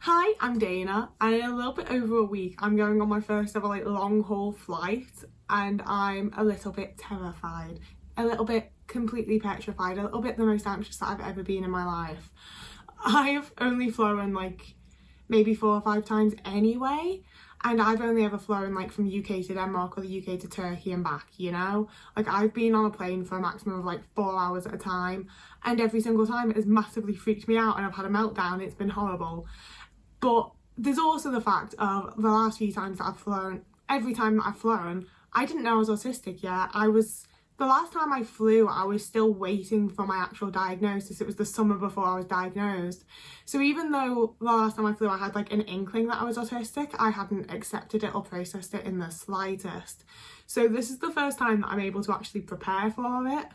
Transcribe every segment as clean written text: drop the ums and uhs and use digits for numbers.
Hi, I'm Dana, and in a little bit over a week I'm going on my first ever long haul flight, and I'm a little bit terrified, a little bit completely petrified, a little bit the most anxious that I've ever been in my life. I've only flown maybe 4 or 5 times anyway, and I've only ever flown from UK to Denmark or the UK to Turkey and back, you know? I've been on a plane for a maximum of 4 hours at a time, and every single time it has massively freaked me out and I've had a meltdown. It's been horrible. But there's also the fact of the last few times that I've flown, every time that I've flown, I didn't know I was autistic yet. The last time I flew, I was still waiting for my actual diagnosis. It was the summer before I was diagnosed. So even though the last time I flew, I had an inkling that I was autistic, I hadn't accepted it or processed it in the slightest. So this is the first time that I'm able to actually prepare for it.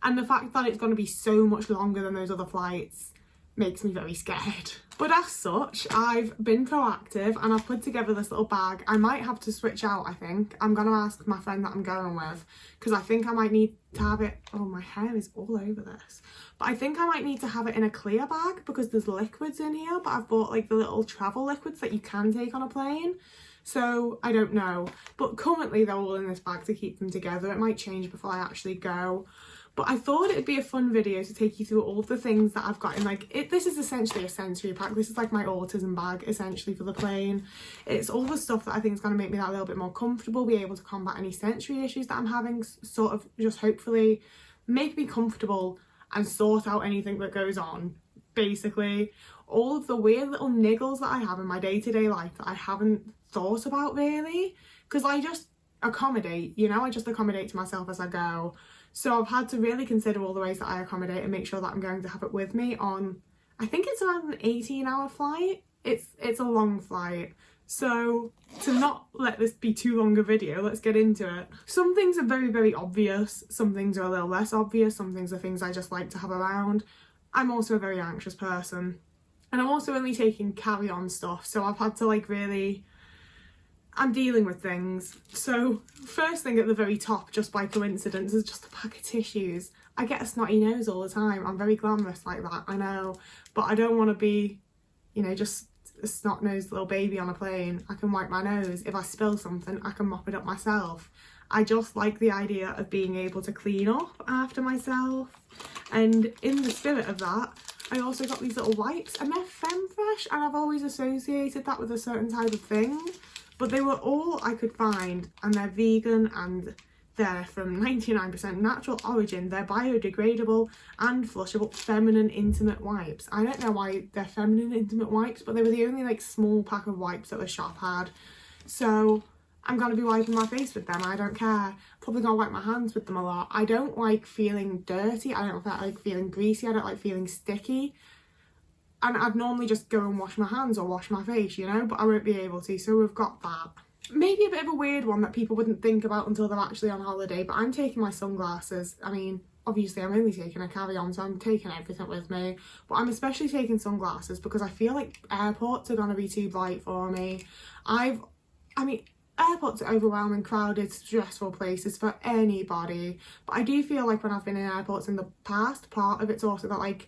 And the fact that it's going to be so much longer than those other flights makes me very scared. But as such, I've been proactive and I've put together this little bag. I might have to switch out, I think. I'm going to ask my friend that I'm going with, because I think I might need to have it... Oh, my hair is all over this. But I think I might need to have it in a clear bag because there's liquids in here, but I've bought the little travel liquids that you can take on a plane. So I don't know. But currently they're all in this bag to keep them together. It might change before I actually go. But I thought it'd be a fun video to take you through all of the things that I've got in this is essentially a sensory pack. This is my autism bag essentially for the plane. It's all the stuff that I think is going to make me that little bit more comfortable, be able to combat any sensory issues that I'm having, sort of just hopefully make me comfortable and sort out anything that goes on. Basically, all of the weird little niggles that I have in my day-to-day life that I haven't thought about really, because I just accommodate, I just accommodate to myself as I go. So I've had to really consider all the ways that I accommodate and make sure that I'm going to have it with me on, I think it's around an 18-hour flight. It's a long flight. So to not let this be too long a video, let's get into it. Some things are very, very obvious. Some things are a little less obvious. Some things are things I just like to have around. I'm also a very anxious person. And I'm also only taking carry-on stuff. So I've had to really... I'm dealing with things. So first thing at the very top, just by coincidence, is just a pack of tissues. I get a snotty nose all the time. I'm very glamorous like that, I know. But I don't want to be, just a snot-nosed little baby on a plane. I can wipe my nose. If I spill something, I can mop it up myself. I just like the idea of being able to clean up after myself. And in the spirit of that, I also got these little wipes, and they're Femfresh, and I've always associated that with a certain type of thing. But they were all I could find, and they're vegan and they're from 99% natural origin. They're biodegradable and flushable feminine intimate wipes. I don't know why they're feminine intimate wipes, but they were the only small pack of wipes that the shop had. So I'm going to be wiping my face with them. I don't care. Probably going to wipe my hands with them a lot. I don't like feeling dirty. I don't like feeling greasy. I don't like feeling sticky. And I'd normally just go and wash my hands or wash my face, but I won't be able to, so we've got that. Maybe a bit of a weird one that people wouldn't think about until they're actually on holiday, but I'm taking my sunglasses. I mean, obviously I'm only taking a carry-on, so I'm taking everything with me. But I'm especially taking sunglasses because I feel like airports are going to be too bright for me. I mean, airports are overwhelming, crowded, stressful places for anybody. But I do feel like when I've been in airports in the past, part of it's also that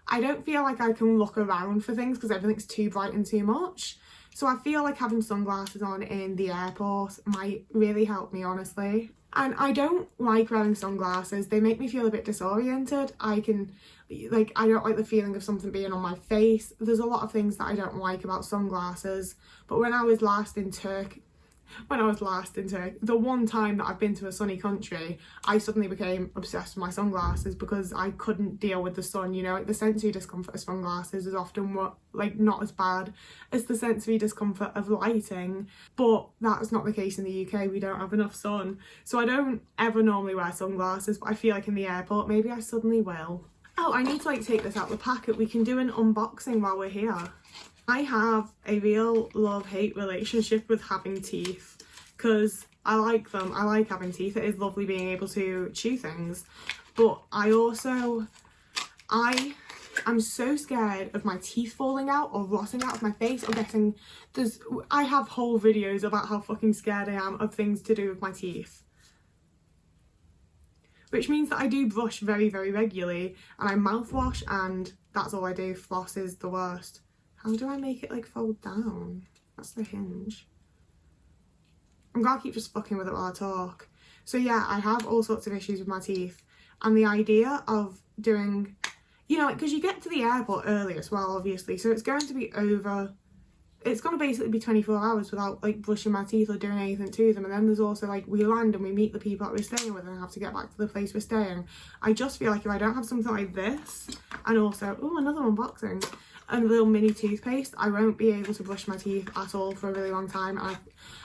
I don't feel like I can look around for things because everything's too bright and too much. So I feel like having sunglasses on in the airport might really help me, honestly. And I don't like wearing sunglasses. They make me feel a bit disoriented. I don't like the feeling of something being on my face. There's a lot of things that I don't like about sunglasses. But when I was last in Turkey, the one time that I've been to a sunny country, I suddenly became obsessed with my sunglasses because I couldn't deal with the sun, the sensory discomfort of sunglasses is often not as bad as the sensory discomfort of lighting, but that's not the case in the UK. We don't have enough sun, so I don't ever normally wear sunglasses, but I feel like in the airport maybe I suddenly will. Oh, I need to take this out of the packet. We can do an unboxing while we're here. I have a real love-hate relationship with having teeth because I like them. I like having teeth. It is lovely being able to chew things. But I'm so scared of my teeth falling out or rotting out of my face or I have whole videos about how fucking scared I am of things to do with my teeth. Which means that I do brush very, very regularly and I mouthwash, and that's all I do. Floss is the worst. How do I make it like fold down? That's the hinge. I'm gonna keep just fucking with it while I talk. So yeah, I have all sorts of issues with my teeth, and the idea of doing, you know, because you get to the airport early as well, obviously, so it's going to be over, it's going to basically be 24 hours without like brushing my teeth or doing anything to them. And then there's also like, we land and we meet the people that we're staying with and have to get back to the place we're staying. I just feel like if I don't have something like this, and also, oh, another unboxing, and a little mini toothpaste, I won't be able to brush my teeth at all for a really long time. And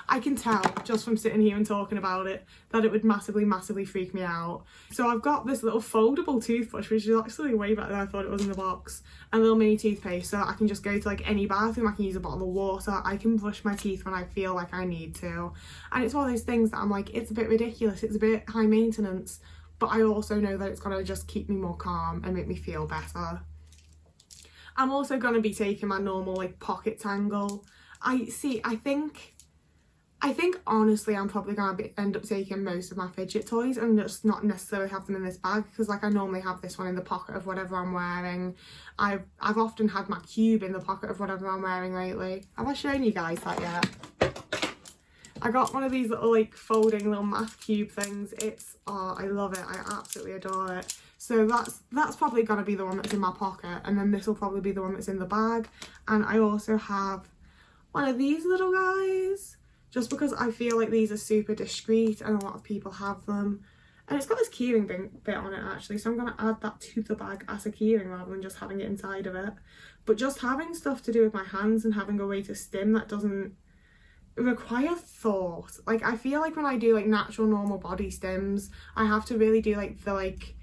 I can tell just from sitting here and talking about it that it would massively freak me out. So I've got this little foldable toothbrush, which is actually way better than I thought it was in the box, and a little mini toothpaste, so I can just go to like any bathroom, I can use a bottle of water, I can brush my teeth when I feel like I need to. And it's one of those things that I'm like, it's a bit ridiculous, it's a bit high maintenance, but I also know that it's gonna just keep me more calm and make me feel better. I'm also going to be taking my normal like pocket tangle. I think honestly I'm probably going to end up taking most of my fidget toys and just not necessarily have them in this bag, because like I normally have this one in the pocket of whatever I'm wearing. I've often had my cube in the pocket of whatever I'm wearing lately. Have I shown you guys that yet? I got one of these little like folding little math cube things. It's, oh, I love it. I absolutely adore it. So that's probably going to be the one that's in my pocket, and then this will probably be the one that's in the bag. And I also have one of these little guys, just because I feel like these are super discreet and a lot of people have them. And it's got this keyring bit on it actually, so I'm going to add that to the bag as a keyring rather than just having it inside of it. But just having stuff to do with my hands and having a way to stim that doesn't require thought. Like I feel like when I do like natural normal body stims, I have to really do like the like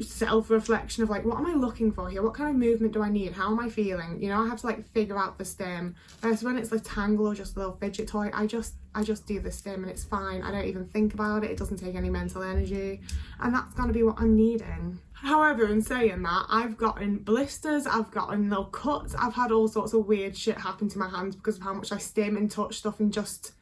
self-reflection of like, what am I looking for here, what kind of movement do I need, how am I feeling, you know, I have to like figure out the stim. Whereas when it's like tangle or just a little fidget toy, I just do the stim and it's fine. I don't even think about it, it doesn't take any mental energy, and that's gonna be what I'm needing. However, in saying that, I've gotten blisters, I've gotten little cuts, I've had all sorts of weird shit happen to my hands because of how much I stim and touch stuff, and just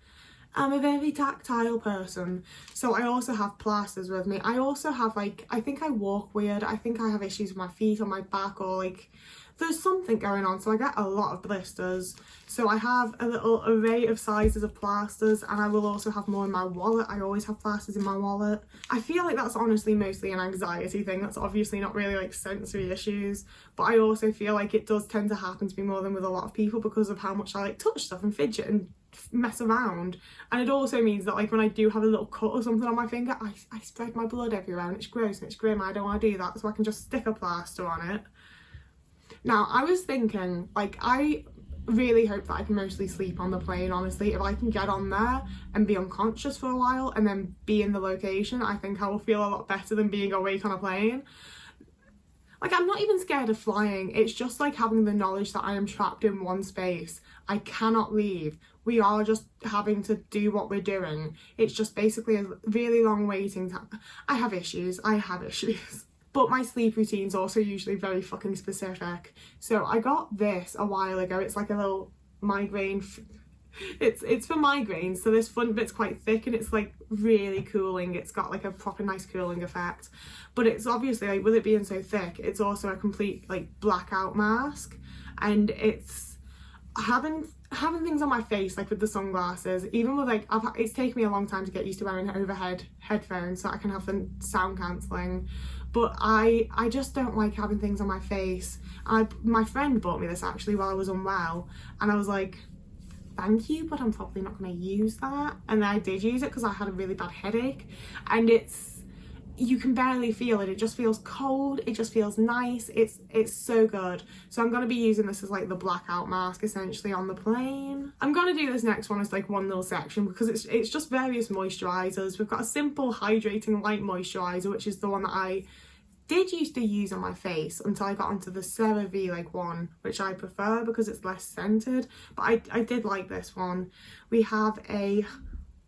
I'm a very tactile person. So I also have plasters with me. I also have like, I think I walk weird. I think I have issues with my feet or my back, or like there's something going on. So I get a lot of blisters. So I have a little array of sizes of plasters, and I will also have more in my wallet. I always have plasters in my wallet. I feel like that's honestly mostly an anxiety thing. That's obviously not really like sensory issues, but I also feel like it does tend to happen to me more than with a lot of people because of how much I like touch stuff and fidget and mess around. And it also means that like when I do have a little cut or something on my finger, I spread my blood everywhere, and it's gross and it's grim. I don't want to do that, so I can just stick a plaster on it. Now I was thinking, like, I really hope that I can mostly sleep on the plane, honestly. If I can get on there and be unconscious for a while and then be in the location, I think I will feel a lot better than being awake on a plane. Like, I'm not even scared of flying, it's just like having the knowledge that I am trapped in one space. I cannot leave. We are just having to do what we're doing. It's just basically a really long waiting time. I have issues. But my sleep routine's also usually very fucking specific. So I got this a while ago. It's like a little migraine, it's for migraines. So this front bit's quite thick and it's like really cooling. It's got like a proper nice cooling effect. But it's obviously, like, with it being so thick, it's also a complete like blackout mask. And it's having things on my face, like with the sunglasses, even with like, it's taken me a long time to get used to wearing overhead headphones so I can have the sound cancelling. But I just don't like having things on my face. My friend bought me this actually while I was unwell, and I was like, thank you, but I'm probably not going to use that. And then I did use it because I had a really bad headache, and you can barely feel it. It just feels cold. It just feels nice. It's so good. So I'm going to be using this as like the blackout mask essentially on the plane. I'm going to do this next one as like one little section because it's just various moisturisers. We've got a simple hydrating light moisturiser, which is the one that I did used to use on my face until I got onto the CeraVe like one, which I prefer because it's less scented. But I did like this one. We have a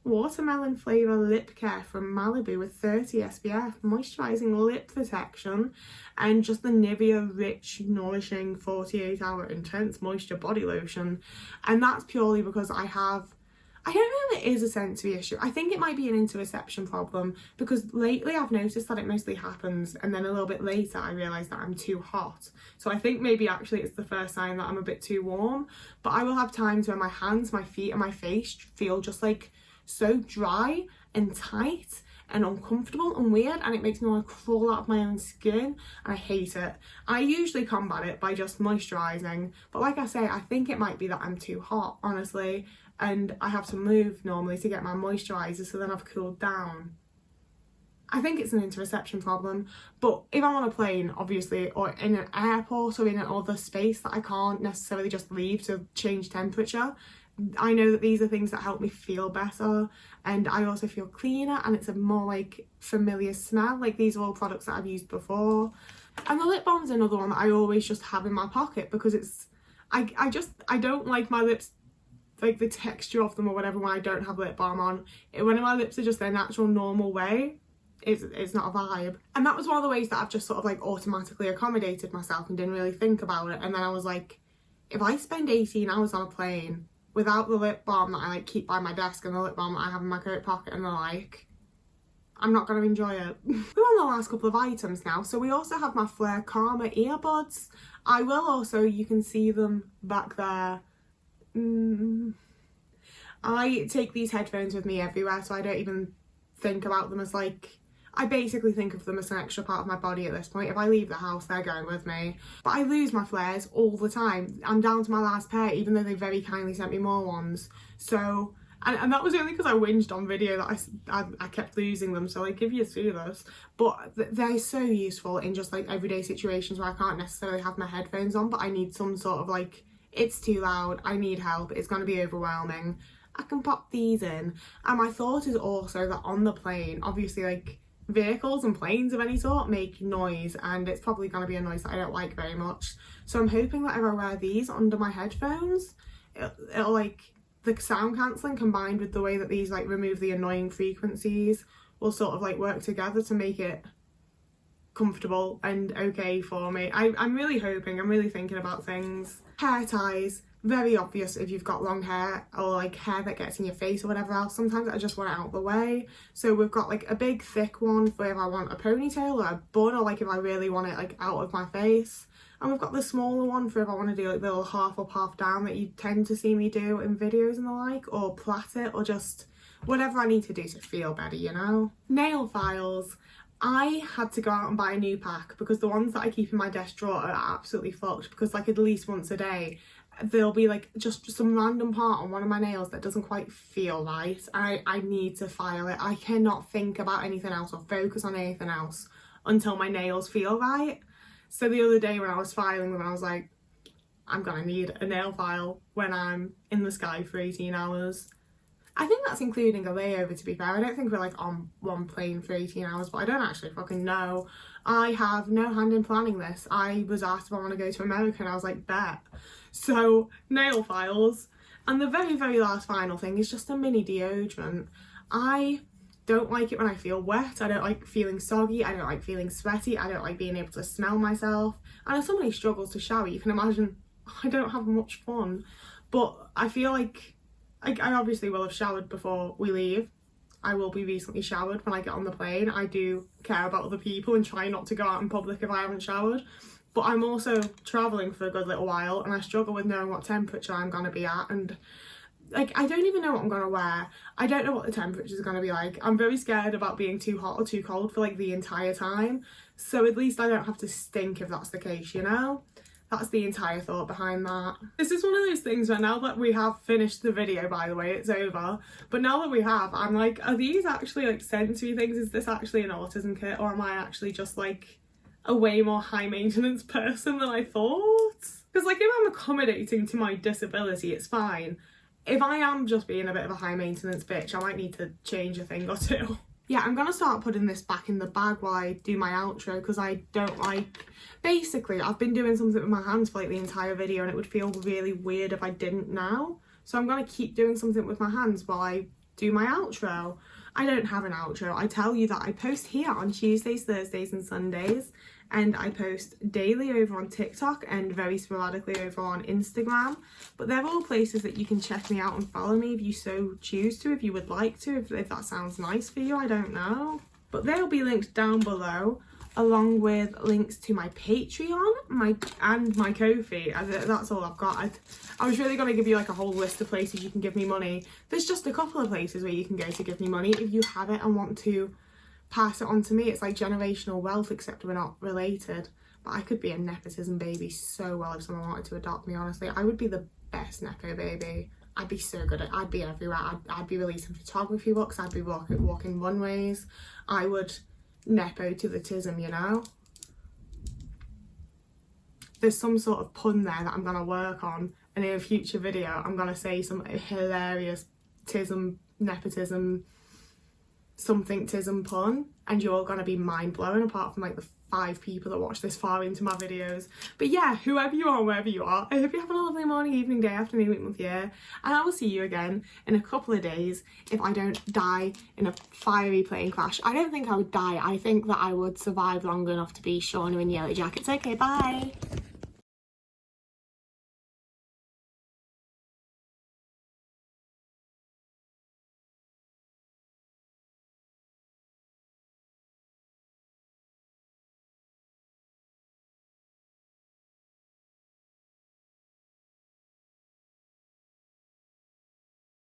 watermelon flavour lip care from Malibu with 30 SPF, moisturising lip protection, and just the Nivea rich nourishing 48-hour intense moisture body lotion. And that's purely because I have I don't know if it is a sensory issue. I think it might be an interoception problem, because lately I've noticed that it mostly happens and then a little bit later I realise that I'm too hot. So I think maybe actually it's the first sign that I'm a bit too warm. But I will have times where my hands, my feet and my face feel just like so dry and tight and uncomfortable and weird, and it makes me want to crawl out of my own skin, and I hate it. I usually combat it by just moisturising, but like I say, I think it might be that I'm too hot, honestly, and I have to move normally to get my moisturiser, so then I've cooled down. I think it's an interoception problem, but if I'm on a plane, obviously, or in an airport or in another space that I can't necessarily just leave to change temperature, I know that these are things that help me feel better, and I also feel cleaner, and it's a more like familiar smell. Like, these are all products that I've used before. And the lip balm's another one that I always just have in my pocket, because it's I don't like my lips, like the texture of them or whatever, when I don't have lip balm on. When my lips are just their natural normal way, it's not a vibe. And that was one of the ways that I've just sort of like automatically accommodated myself and didn't really think about it. And then I was like, if I spend 18 hours on a plane without the lip balm that I like keep by my desk and the lip balm that I have in my coat pocket and the like, I'm not going to enjoy it. We're on the last couple of items now. So we also have my Flare Karma earbuds. I will also, you can see them back there. I take these headphones with me everywhere, so I don't even think about them as like, I basically think of them as an extra part of my body at this point. If I leave the house, they're going with me. But I lose my flares all the time. I'm down to my last pair, even though they very kindly sent me more ones. So, and that was only because I whinged on video that I kept losing them. So like, if you see this, but they're so useful in just like everyday situations where I can't necessarily have my headphones on, but I need some sort of like, it's too loud, I need help, it's going to be overwhelming. I can pop these in. And my thought is also that on the plane, obviously like, vehicles and planes of any sort make noise, and it's probably going to be a noise that I don't like very much. So I'm hoping that if I wear these under my headphones, it'll like, the sound cancelling combined with the way that these like remove the annoying frequencies will sort of like work together to make it comfortable and okay for me. I'm really hoping, I'm really thinking about things. Hair ties, very obvious if you've got long hair or like hair that gets in your face or whatever else. Sometimes I just want it out of the way. So we've got like a big thick one for if I want a ponytail or a bun, or like if I really want it like out of my face. And we've got the smaller one for if I want to do like the little half up, half down that you tend to see me do in videos and the like, or plait it, or just whatever I need to do to feel better, you know? Nail files. I had to go out and buy a new pack because the ones that I keep in my desk drawer are absolutely fucked, because like at least once a day there'll be like just some random part on one of my nails that doesn't quite feel right. I need to file it. I cannot think about anything else or focus on anything else until my nails feel right. So the other day when I was filing them, I was like, I'm gonna need a nail file when I'm in the sky for 18 hours. I think that's including a layover, to be fair. I don't think we're like on one plane for 18 hours, but I don't actually fucking know. I have no hand in planning this. I was asked if I want to go to America and I was like, bet. So nail files. And the very, very last final thing is just a mini deodorant. I don't like it when I feel wet. I don't like feeling soggy. I don't like feeling sweaty. I don't like being able to smell myself. And as somebody who struggles to shower, you can imagine I don't have much fun. But I feel like I obviously will have showered before we leave. I will be recently showered when I get on the plane. I do care about other people and try not to go out in public if I haven't showered. But I'm also travelling for a good little while, and I struggle with knowing what temperature I'm going to be at. And like, I don't even know what I'm going to wear. I don't know what the temperatures are going to be like. I'm very scared about being too hot or too cold for like the entire time. So at least I don't have to stink if that's the case, you know? That's the entire thought behind that. This is one of those things where now that we have finished the video, by the way, it's over. But now that we have, I'm like, are these actually like sensory things? Is this actually an autism kit? Or am I actually just like a way more high maintenance person than I thought? Because like, if I'm accommodating to my disability, it's fine. If I am just being a bit of a high maintenance bitch, I might need to change a thing or two. Yeah, I'm gonna start putting this back in the bag while I do my outro, because I don't like... Basically, I've been doing something with my hands for like the entire video, and it would feel really weird if I didn't now. So I'm gonna keep doing something with my hands while I do my outro. I don't have an outro. I tell you that I post here on Tuesdays, Thursdays and Sundays, and I post daily over on TikTok and very sporadically over on Instagram. But they're all places that you can check me out and follow me if you so choose to, if you would like to, if that sounds nice for you, I don't know. But they'll be linked down below, along with links to my Patreon and my Ko-fi. That's all I've got. I was really going to give you like a whole list of places you can give me money. There's just a couple of places where you can go to give me money if you have it and want to pass it on to me. It's like generational wealth, except we're not related. But I could be a nepotism baby so well if someone wanted to adopt me, honestly. I would be the best nepo baby. I'd be so good at, I'd be everywhere. I'd be releasing photography books, I'd be walking runways. I would nepo to the tism, you know? There's some sort of pun there that I'm going to work on, and in a future video I'm going to say some hilarious tism, nepotism, something tism pun, and you're all going to be mind blown, apart from like the 5 people that watch this far into my videos. But yeah, whoever you are, wherever you are, I hope you're having a lovely morning, evening, day, afternoon, week, month, year, and I will see you again in a couple of days if I don't die in a fiery plane crash. I don't think I would die. I think that I would survive long enough to be Shauna in Yellow Jackets. Okay, bye.